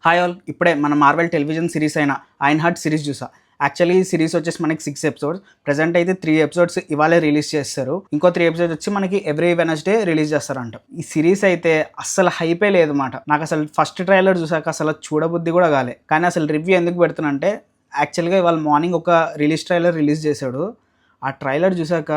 Hi all, ఇప్పుడే మన Marvel television series అయిన ఐరన్ హార్ట్ సిరీస్ చూసా. యాక్చువల్లీ ఈ సిరీస్ వచ్చేసి మనకి 6 ఎపిసోడ్స్. ప్రెజెంట్ అయితే 3 ఎపిసోడ్స్ ఇవాళే రిలీజ్ చేస్తారు. ఇంకో 3 ఎపిసోడ్స్ వచ్చి మనకి ఎవ్రీ వెనస్డే రిలీజ్ చేస్తారంట. ఈ సిరీస్ అయితే అస్సలు హైపే లేదు మాట. నాకు అసలు ఫస్ట్ ట్రైలర్ చూసాక అసలు చూడబుద్ధి కూడా కాలే. కానీ అసలు రివ్యూ ఎందుకు పెడుతున్నంటే, యాక్చువల్గా ఇవాళ మార్నింగ్ ఒక ట్రైలర్ రిలీజ్ చేశాడు. ఆ ట్రైలర్ చూసాక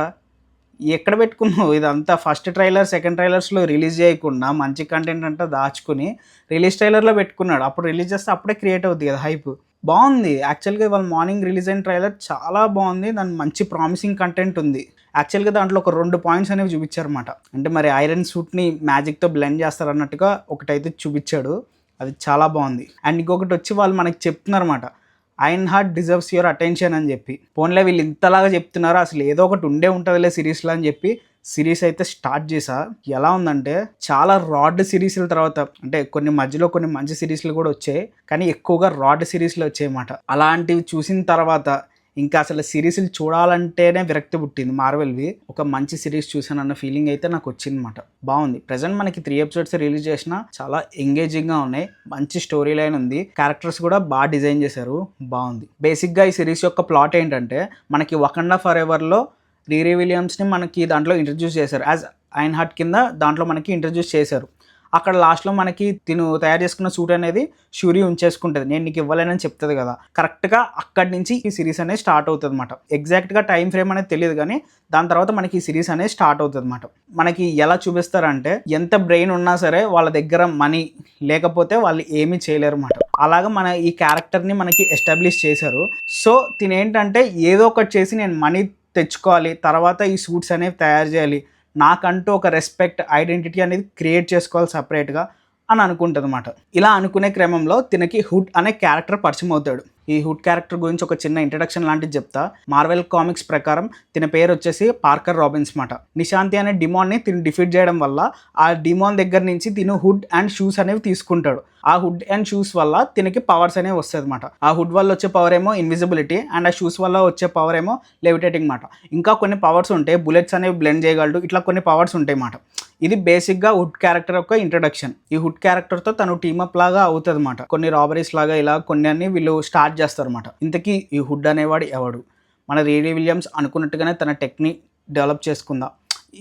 ఎక్కడ పెట్టుకున్నావు ఇదంతా? ఫస్ట్ ట్రైలర్ సెకండ్ ట్రైలర్స్లో రిలీజ్ చేయకుండా మంచి కంటెంట్ అంతా దాచుకుని రిలీజ్ ట్రైలర్లో పెట్టుకున్నాడు. అప్పుడు రిలీజ్ చేస్తే అప్పుడే క్రియేట్ అవుతుంది కదా హైప్. బాగుంది. యాక్చువల్గా ఇవాళ మార్నింగ్ రిలీజ్ అయిన ట్రైలర్ చాలా బాగుంది. దాని మంచి ప్రామిసింగ్ కంటెంట్ ఉంది. యాక్చువల్గా దాంట్లో ఒక 2 పాయింట్స్ అనేవి చూపించారన్నమాట. అంటే మరి ఐరన్ సూట్ని మ్యాజిక్తో బ్లెండ్ చేస్తారు అన్నట్టుగా ఒకటైతే చూపించాడు. అది చాలా బాగుంది. అండ్ ఇంకొకటి వచ్చి వాళ్ళు మనకి చెప్తున్నారన్నమాట, iron heart deserves your attention అని చెప్పి. పోన్లే వీళ్ళు ఇంతలాగా చెప్తున్నారు, అసలు ఏదో ఒకటి ఉంటుందిలే సిరీస్లో అని చెప్పి సిరీస్ అయితే స్టార్ట్ చేసా. ఎలా ఉందంటే, చాలా రాడ్ సిరీస్ల తర్వాత, అంటే మధ్యలో కొన్ని మంచి సిరీస్లు కూడా వచ్చాయి, కానీ ఎక్కువగా రాడ్ సిరీస్లు వచ్చాయన్నమాట. అలాంటివి చూసిన తర్వాత ఇంకా అసలు సిరీస్లు చూడాలంటేనే విరక్తి పుట్టింది. మార్వెల్వి ఒక మంచి సిరీస్ చూసానన్న ఫీలింగ్ అయితే నాకు వచ్చిందన్నమాట. బాగుంది. ప్రజెంట్ మనకి 3 ఎపిసోడ్స్ రిలీజ్ చేసిన చాలా ఎంగేజింగ్గా ఉన్నాయి. మంచి స్టోరీ లైన్ ఉంది. క్యారెక్టర్స్ కూడా బాగా డిజైన్ చేశారు. బాగుంది. బేసిక్గా ఈ సిరీస్ యొక్క ప్లాట్ ఏంటంటే, మనకి వకండా ఫర్ ఎవర్లో రీరీ విలియమ్స్ని మనకి దాంట్లో ఇంట్రడ్యూస్ చేశారు. యాజ్ ఐరన్ హార్ట్ కింద దాంట్లో మనకి ఇంట్రడ్యూస్ చేశారు. అక్కడ లాస్ట్లో మనకి తిను తయారు చేసుకున్న సూట్ అనేది షూరీ ఉంచేసుకుంటుంది. నేను నీకు ఇవ్వలేనని చెప్తుంది కదా. కరెక్ట్గా అక్కడి నుంచి ఈ సిరీస్ అనేది స్టార్ట్ అవుతుంది అనమాట. ఎగ్జాక్ట్గా టైం ఫ్రేమ్ అనేది తెలియదు, కానీ దాని తర్వాత మనకి ఈ సిరీస్ అనేది స్టార్ట్ అవుతుంది అనమాట. మనకి ఎలా చూపిస్తారంటే, ఎంత బ్రెయిన్ ఉన్నా సరే వాళ్ళ దగ్గర మనీ లేకపోతే వాళ్ళు ఏమీ చేయలేరు అన్నమాట. అలాగా మన ఈ క్యారెక్టర్ని మనకి ఎస్టాబ్లిష్ చేశారు. సో తినేంటంటే, ఏదో ఒకటి చేసి నేను మనీ తెచ్చుకోవాలి, తర్వాత ఈ సూట్స్ అనేవి తయారు చేయాలి, నాకంటూ ఒక రెస్పెక్ట్ ఐడెంటిటీ అనేది క్రియేట్ చేసుకోవాలి సపరేట్గా అని అనుకుంటుంది అనమాట. ఇలా అనుకునే క్రమంలో తినకి హుడ్ అనే క్యారెక్టర్ పరిచయం అవుతాడు. ఈ హుడ్ క్యారెక్టర్ గురించి ఒక చిన్న ఇంట్రడక్షన్ లాంటిది చెప్తా. మార్వెల్ కామిక్స్ ప్రకారం తిన పేరు వచ్చేసి పార్కర్ రాబిన్స్ మాట. నిశాంతి అనే డిమాన్ని తిను డిఫీట్ చేయడం వల్ల ఆ డిమాన్ దగ్గర నుంచి తిను హుడ్ అండ్ షూస్ అనేవి తీసుకుంటాడు. ఆ హుడ్ అండ్ షూస్ వల్ల తినకి పవర్స్ అనేవి వస్తాయి అనమాట. ఆ హుడ్ వల్ల వచ్చే పవర్ ఏమో ఇన్విజిబిలిటీ, అండ్ ఆ షూస్ వల్ల వచ్చే పవర్ ఏమో లెవిటేటింగ్ మాట. ఇంకా కొన్ని పవర్స్ ఉంటాయి, బుల్లెట్స్ అనేవి బ్లెండ్ చేయగలడు, ఇట్లా కొన్ని పవర్స్ ఉంటాయి మాట. ఇది బేసిక్గా హుడ్ క్యారెక్టర్ యొక్క ఇంట్రడక్షన్. ఈ హుడ్ క్యారెక్టర్తో తను టీమప్ లాగా అవుతుంది అనమాట. కొన్ని రాబరీస్ లాగా ఇలా కొన్ని అన్ని వీళ్ళు స్టార్ట్ చేస్తారు అనమాట. ఇంతకీ ఈ హుడ్ అనేవాడు ఎవడు? మన రీరీ విలియమ్స్ అనుకున్నట్టుగానే తన టెక్ని డెవలప్ చేసుకుందా?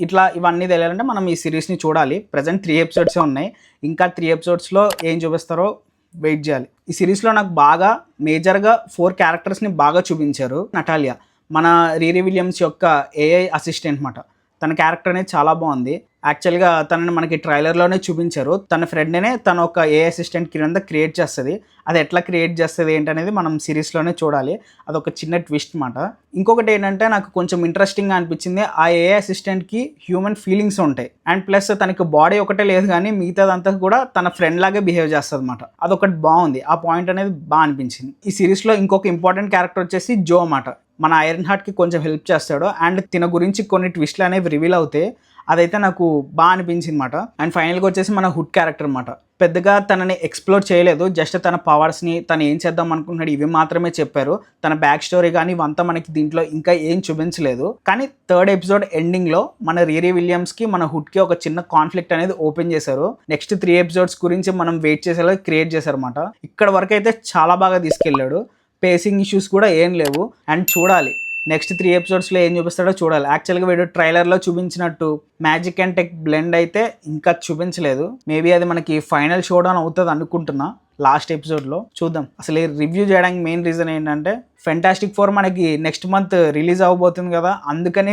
ఇట్లా ఇవన్నీ తెలియాలంటే మనం ఈ సిరీస్ని చూడాలి. ప్రజెంట్ 3 ఎపిసోడ్సే ఉన్నాయి. ఇంకా 3 ఎపిసోడ్స్లో ఏం చూపిస్తారో వెయిట్ చేయాలి. ఈ సిరీస్లో నాకు బాగా మేజర్గా 4 క్యారెక్టర్స్ని బాగా చూపించారు. నటాలియా మన రీరీ విలియమ్స్ యొక్క ఏఐ అసిస్టెంట్ మాట. తన క్యారెక్టర్ అనేది చాలా బాగుంది. యాక్చువల్గా తనని మనకి ట్రైలర్లోనే చూపించారు. తన ఫ్రెండ్నే తన ఒక ఏ అసిస్టెంట్ కింద క్రియేట్ చేస్తుంది. అది ఎట్లా క్రియేట్ చేస్తుంది ఏంటనేది మనం సిరీస్లోనే చూడాలి. అదొక చిన్న ట్విస్ట్ మాట. ఇంకొకటి ఏంటంటే, నాకు కొంచెం ఇంట్రెస్టింగ్గా అనిపించింది, ఆ ఏ అసిస్టెంట్కి హ్యూమన్ ఫీలింగ్స్ ఉంటాయి. అండ్ ప్లస్ తనకి బాడీ ఒకటే లేదు, కానీ మిగతాదంతా కూడా తన ఫ్రెండ్ లాగే బిహేవ్ చేస్తుంది అనమాట. అదొకటి బాగుంది. ఆ పాయింట్ అనేది బాగా అనిపించింది. ఈ సిరీస్లో ఇంకొక ఇంపార్టెంట్ క్యారెక్టర్ వచ్చేసి జో మాట. మన ఐరన్ హార్ట్కి కొంచెం హెల్ప్ చేస్తాడు. అండ్ తిన గురించి కొన్ని ట్విస్ట్లు అనేవి రివీల్ అవుతాయి. అదైతే నాకు బాగా అనిపించింది అనమాట. అండ్ ఫైనల్గా వచ్చేసి మన హుడ్ క్యారెక్టర్ అనమాట. పెద్దగా తనని ఎక్స్ప్లోర్ చేయలేదు. జస్ట్ తన పవర్స్ని, తను ఏం చేద్దాం అనుకుంటున్నాడు, ఇవి మాత్రమే చెప్పారు. తన బ్యాక్ స్టోరీ కానీ ఇవంతా మనకి దీంట్లో ఇంకా ఏం చూపించలేదు. కానీ 3rd ఎపిసోడ్ ఎండింగ్లో మన రీరీ విలియమ్స్కి మన హుడ్కి ఒక చిన్న కాన్ఫ్లిక్ట్ అనేది ఓపెన్ చేశారు. నెక్స్ట్ 3 ఎపిసోడ్స్ గురించి మనం వెయిట్ చేసేలా క్రియేట్ చేశారు అనమాట. ఇక్కడ వరకు అయితే చాలా బాగా తీసుకెళ్ళాడు. పేసింగ్ ఇష్యూస్ కూడా ఏం లేవు. అండ్ చూడాలి నెక్స్ట్ 3 ఎపిసోడ్స్లో ఏం చూపిస్తాడో చూడాలి. యాక్చువల్గా వీడు ట్రైలర్లో చూపించినట్టు మ్యాజిక్ అండ్ టెక్ బ్లెండ్ అయితే ఇంకా చూపించలేదు. మేబీ అది మనకి ఫైనల్ షో డౌన్ అవుతుంది అనుకుంటున్నా లాస్ట్ ఎపిసోడ్లో. చూద్దాం. అసలు ఈ రివ్యూ చేయడానికి మెయిన్ రీజన్ ఏంటంటే, ఫెంటాస్టిక్ ఫోర్ మనకి నెక్స్ట్ మంత్ రిలీజ్ అవ్వబోతుంది కదా, అందుకనే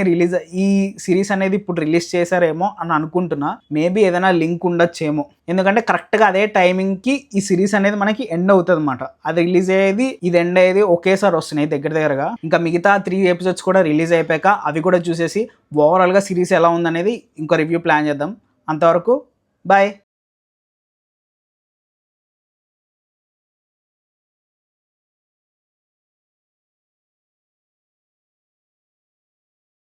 ఈ సిరీస్ అనేది ఇప్పుడు రిలీజ్ చేశారేమో అని అనుకుంటున్నా. మేబీ ఏదైనా లింక్ ఉండొచ్చేమో, ఎందుకంటే కరెక్ట్గా అదే టైమింగ్కి ఈ సిరీస్ అనేది మనకి ఎండ్ అవుతుంది అనమాట. అది రిలీజ్ అయ్యేది, ఇది ఎండ్ అయ్యేది ఒకేసారి వస్తున్నాయి దగ్గరగా. ఇంకా మిగతా 3 ఎపిసోడ్స్ కూడా రిలీజ్ అయిపోయాక అవి కూడా చూసేసి ఓవరాల్గా సిరీస్ ఎలా ఉందనేది ఇంకో రివ్యూ ప్లాన్ చేద్దాం. అంతవరకు బాయ్.